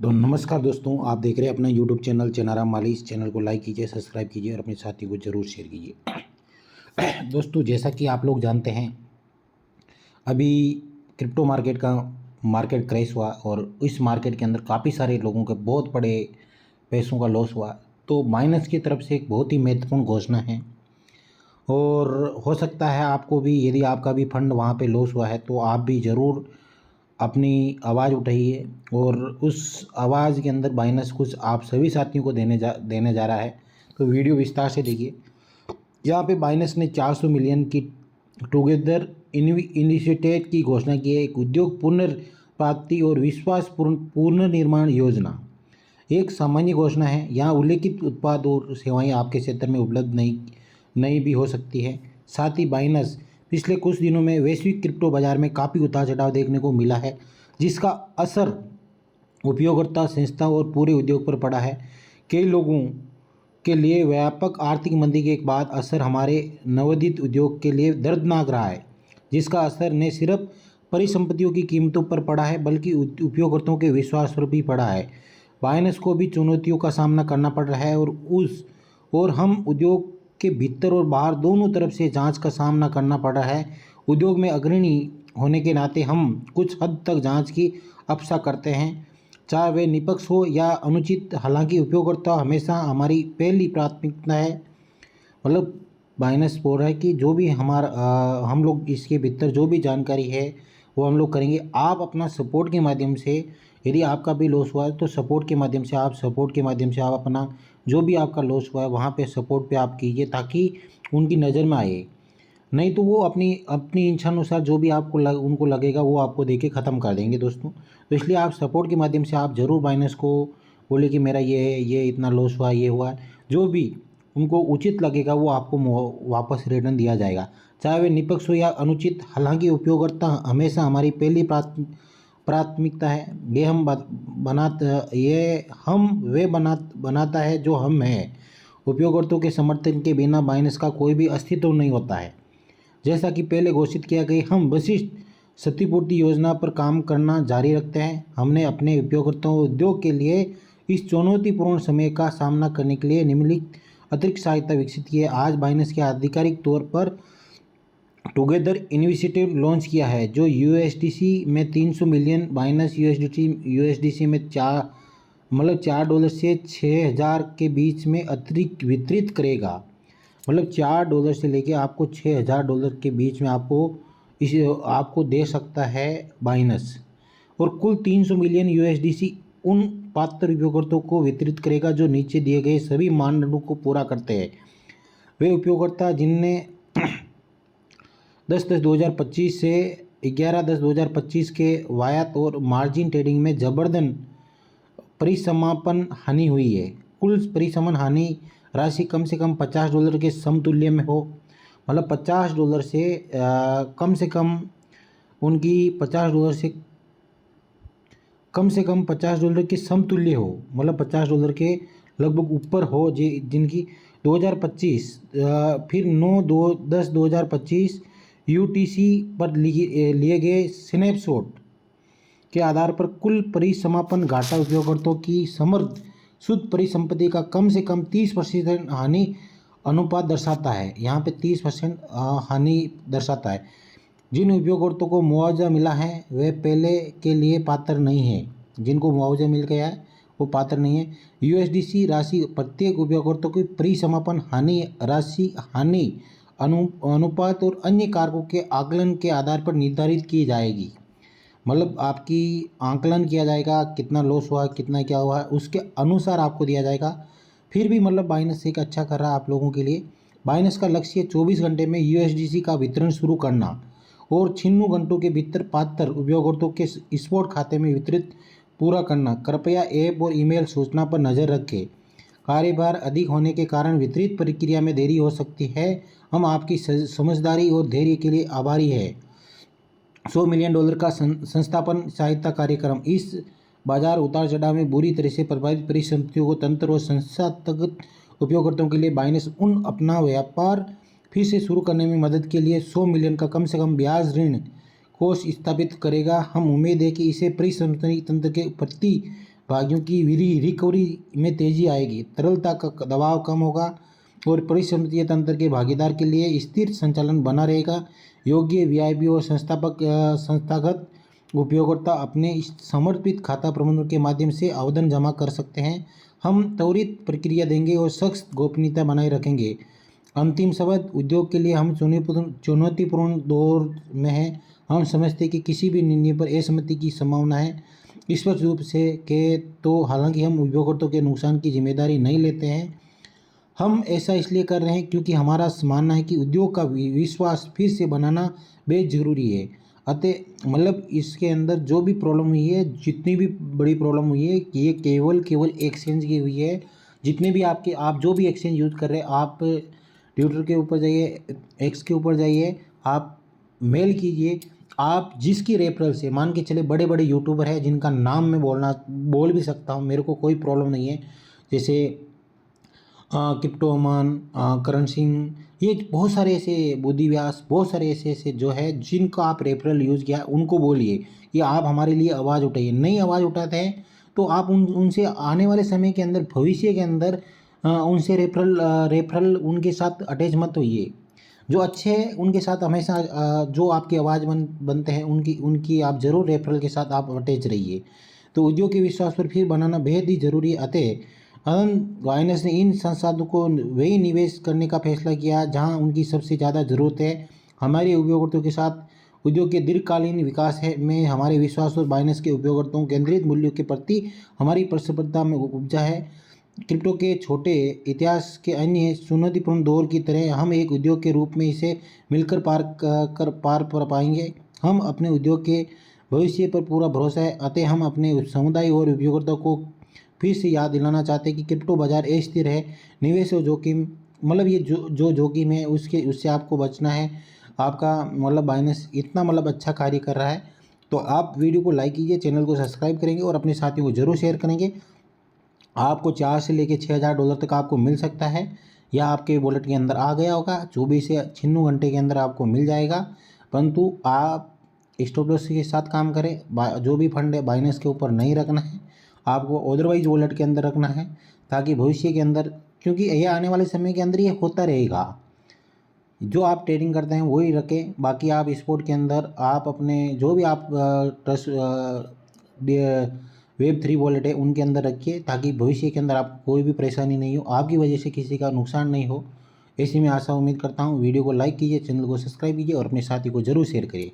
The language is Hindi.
तो नमस्कार दोस्तों, आप देख रहे हैं अपना यूट्यूब चैनल चनाराम माली। इस चैनल को लाइक कीजिए, सब्सक्राइब कीजिए और अपने साथी को ज़रूर शेयर कीजिए। दोस्तों, जैसा कि आप लोग जानते हैं, अभी क्रिप्टो मार्केट का मार्केट क्रैश हुआ और इस मार्केट के अंदर काफ़ी सारे लोगों के बहुत बड़े पैसों का लॉस हुआ। तो बाइनेंस की तरफ से एक बहुत ही महत्वपूर्ण घोषणा है और हो सकता है आपको भी, यदि आपका भी फंड वहाँ पे लॉस हुआ है तो आप भी ज़रूर अपनी आवाज़ उठाइए और उस आवाज़ के अंदर बाइनेंस कुछ आप सभी साथियों को देने जा रहा है। तो वीडियो विस्तार से देखिए। यहाँ पे बाइनेंस ने 400 मिलियन की टुगेदर इनिशिएटिव की घोषणा की है। एक उद्योग पुनर्प्राप्ति और विश्वास पुनर्निर्माण योजना एक सामान्य घोषणा है। यहाँ उल्लेखित उत्पाद और सेवाएं आपके क्षेत्र में उपलब्ध नहीं भी हो सकती है। साथ ही बाइनेंस पिछले कुछ दिनों में वैश्विक क्रिप्टो बाजार में काफ़ी उतार चढ़ाव देखने को मिला है, जिसका असर उपयोगकर्ता, संस्था और पूरे उद्योग पर पड़ा है। कई लोगों के लिए व्यापक आर्थिक मंदी के बाद असर हमारे नवोदित उद्योग के लिए दर्दनाक रहा है, जिसका असर न सिर्फ परिसंपत्तियों की कीमतों पर पड़ा है बल्कि उपयोगकर्ताओं के विश्वास पर भी पड़ा है। बाइनेंस को भी चुनौतियों का सामना करना पड़ रहा है और हम उद्योग के भीतर और बाहर दोनों तरफ से जांच का सामना करना पड़ रहा है। उद्योग में अग्रणी होने के नाते हम कुछ हद तक जांच की अपेक्षा करते हैं, चाहे वे निष्पक्ष हो या अनुचित। हालांकि उपयोगकर्ता हमेशा हमारी पहली प्राथमिकता है। मतलब बाइनेंस बोल रहा है कि जो भी हम लोग इसके भीतर जो भी जानकारी है वो हम लोग करेंगे। आप अपना सपोर्ट के माध्यम से, यदि आपका भी लॉस हुआ है तो सपोर्ट के माध्यम से आप अपना जो भी आपका लॉस हुआ है वहाँ पे सपोर्ट पे आप कीजिए, ताकि उनकी नज़र में आए। नहीं तो वो अपनी अपनी इच्छानुसार जो भी उनको लगेगा वो आपको देके ख़त्म कर देंगे दोस्तों। तो इसलिए आप सपोर्ट के माध्यम से आप ज़रूर बाइनेंस को बोले कि मेरा ये इतना लॉस हुआ, ये हुआ। जो भी उनको उचित लगेगा वो आपको वापस रिटर्न दिया जाएगा, चाहे वे निष्पक्ष हो या अनुचित। हालांकि उपयोगकर्ता हमेशा हमारी पहली प्राथमिकता है। बनाता है जो हम हैं। उपयोगकर्ताओं के समर्थन के बिना बाइनेंस का कोई भी अस्तित्व नहीं होता है। जैसा कि पहले घोषित किया गया, हम वशिष्ठ क्षतिपूर्ति योजना पर काम करना जारी रखते हैं। हमने अपने उपयोगकर्ताओं और उद्योग के लिए इस चुनौतीपूर्ण समय का सामना करने के लिए निम्नलिखित अतिरिक्त सहायता विकसित की है। आज बाइनेंस के आधिकारिक तौर पर टुगेदर इनिशिएटिव लॉन्च किया है, जो यूएसडीसी में 300 मिलियन बाइनेंस यूएसडीसी में $4 से 6,000 के बीच में अतिरिक्त वितरित करेगा। मतलब $4 से लेके आपको $6,000 के बीच में आपको दे सकता है बाइनेंस। और कुल 300 मिलियन यूएसडीसी उन पात्र उपयोगकर्ताओं को वितरित करेगा जो नीचे दिए गए सभी मानदंडों को पूरा करते हैं। वे उपयोगकर्ता जिनने 10/10/2025 से 11/10/2025 के वायद और मार्जिन ट्रेडिंग में जबरदस्त परिसमापन हानि हुई है। कुल परिसमन हानि राशि कम से कम $50 के समतुल्य में हो। मतलब $50 से कम से कम उनकी $50 से $50 के समतुल्य हो। मतलब $50 के लगभग ऊपर हो, जिनकी 2025 फिर 9/10/2025 यूटीसी पर लिए गए स्नैपशॉट के आधार पर कुल परिसमापन घाटा उपयोगकर्ताओं की समर्थ शुद्ध परिसंपत्ति का कम से कम 30% हानि अनुपात दर्शाता है। यहाँ पे 30% हानि दर्शाता है। जिन उपयोगकर्ताओं को मुआवजा मिला है वे पहले के लिए पात्र नहीं है। जिनको मुआवजा मिल गया है वो पात्र नहीं है। यूएसडीसी राशि प्रत्येक उपयोगकर्ता की परिसमापन हानि राशि हानि अनुपात और अन्य कारकों के आकलन के आधार पर निर्धारित की जाएगी। मतलब आपकी आंकलन किया जाएगा, कितना लॉस हुआ, कितना क्या हुआ, उसके अनुसार आपको दिया जाएगा। फिर भी मतलब बाइनेंस एक अच्छा कर रहा है आप लोगों के लिए। बाइनेंस का लक्ष्य 24 घंटे में यूएसडीसी का वितरण शुरू करना और 96 घंटों के भीतर पात्र उपयोगकर्ताओं के स्पॉट खाते में वितरित पूरा करना। कृपया ऐप और ईमेल सूचना पर नज़र रखें। कार्यभार अधिक होने के कारण वितरित प्रक्रिया में देरी हो सकती है। हम आपकी समझदारी और धैर्य के लिए आभारी हैं। $100 मिलियन का संस्थापन सहायता कार्यक्रम इस बाजार उतार चढ़ाव में बुरी तरह से प्रभावित परिसंपत्तियों को तंत्र और संस्थागत उपयोगकर्ताओं के लिए बाइनेंस अपना व्यापार फिर से शुरू करने में मदद के लिए 100 मिलियन का कम से कम ब्याज ऋण कोष स्थापित करेगा। हम उम्मीद है कि इसे परिसंपत्ति तंत्र के प्रति भाग्यों की रिकवरी में तेजी आएगी, तरलता का दबाव कम होगा और परिसंपत्तीय तंत्र के भागीदार के लिए स्थिर संचालन बना रहेगा। योग्य वीआईपी और संस्थागत उपयोगकर्ता अपने इस समर्पित खाता प्रबंधन के माध्यम से आवेदन जमा कर सकते हैं। हम त्वरित प्रक्रिया देंगे और सख्त गोपनीयता बनाए रखेंगे। अंतिम शब्द, उद्योग के लिए हम चुनौतीपूर्ण दौर में हैं। हम समझते हैं कि किसी भी निर्णय पर असहमति की संभावना है। स्पष्ट रूप से कहे तो हालांकि हम उपयोगकर्ताओं के नुकसान की जिम्मेदारी नहीं लेते हैं। हम ऐसा इसलिए कर रहे हैं क्योंकि हमारा मानना है कि उद्योग का विश्वास फिर से बनाना बेहद ज़रूरी है। अतः मतलब इसके अंदर जो भी प्रॉब्लम हुई है, जितनी भी बड़ी प्रॉब्लम हुई है, ये केवल एक्सचेंज की हुई है। जितने भी आप जो भी एक्सचेंज यूज़ कर रहे हैं, आप ट्विटर के ऊपर जाइए, एक्स के ऊपर जाइए, आप मेल कीजिए। आप जिसकी रेफरल से, मान के चले बड़े बड़े यूट्यूबर हैं जिनका नाम मैं बोल भी सकता हूँ, मेरे को कोई प्रॉब्लम नहीं है, जैसे क्रिप्टो अमन, करण सिंह, ये बहुत सारे ऐसे बुद्धि व्यास, बहुत सारे ऐसे जो है जिनका आप रेफरल यूज़ किया, उनको बोलिए कि आप हमारे लिए आवाज़ उठाइए। नहीं आवाज़ उठाते हैं तो आप उनसे आने वाले समय के अंदर, भविष्य के अंदर उनसे रेफरल उनके साथ अटैच मत होइए। जो अच्छे हैं उनके साथ हमेशा जो आपकी आवाज़ बनते हैं उनकी आप ज़रूर रेफरल के साथ आप अटैच रहिए। तो उद्योग के विश्वास पर फिर बनाना बेहद ही ज़रूरी है। अतः बाइनेंस ने इन संसाधनों को वही निवेश करने का फैसला किया जहां उनकी सबसे ज़्यादा ज़रूरत है। हमारे उपयोगकर्ताओं के साथ उद्योग के दीर्घकालीन विकास में हमारे विश्वास और बाइनेंस के उपयोगकर्ताओं केंद्रित मूल्यों के प्रति हमारी प्रतिबद्धता में उपजा है। क्रिप्टो के छोटे इतिहास के अन्य चुनौतीपूर्ण दौर की तरह हम एक उद्योग के रूप में इसे मिलकर पार कर पाएंगे। हम अपने उद्योग के भविष्य पर पूरा भरोसा है। अतः हम अपने समुदाय और उपयोगकर्ताओं को फिर से याद दिलाना चाहते हैं कि क्रिप्टो बाजार अस्थिर है। निवेश और जोखिम, मतलब ये जो जोखिम है उससे आपको बचना है। आपका मतलब बाइनेंस इतना अच्छा कार्य कर रहा है, तो आप वीडियो को लाइक कीजिए, चैनल को सब्सक्राइब करेंगे और अपने साथियों को जरूर शेयर करेंगे। आपको 4 से लेकर $6000 तक आपको मिल सकता है, या आपके वॉलेट के अंदर आ गया होगा। 24 से 96 घंटे के अंदर आपको मिल जाएगा। परंतु आप स्टॉप लॉस के साथ काम करें। जो भी फंड है बाइनेंस के ऊपर नहीं रखना है, आपको अदरवाइज वॉलेट के अंदर रखना है, ताकि भविष्य के अंदर, क्योंकि ये आने वाले समय के अंदर ये होता रहेगा। जो आप ट्रेडिंग करते हैं वही रखें। बाकी आप स्पोर्ट के अंदर आप अपने जो भी आप ट्रस्ट Web3 वॉलेट है उनके अंदर रखिए, ताकि भविष्य के अंदर आपको कोई भी परेशानी नहीं हो, आपकी वजह से किसी का नुकसान नहीं हो। ऐसी मैं आशा उम्मीद करता हूँ। वीडियो को लाइक कीजिए, चैनल को सब्सक्राइब कीजिए और अपने साथी को जरूर शेयर करिए।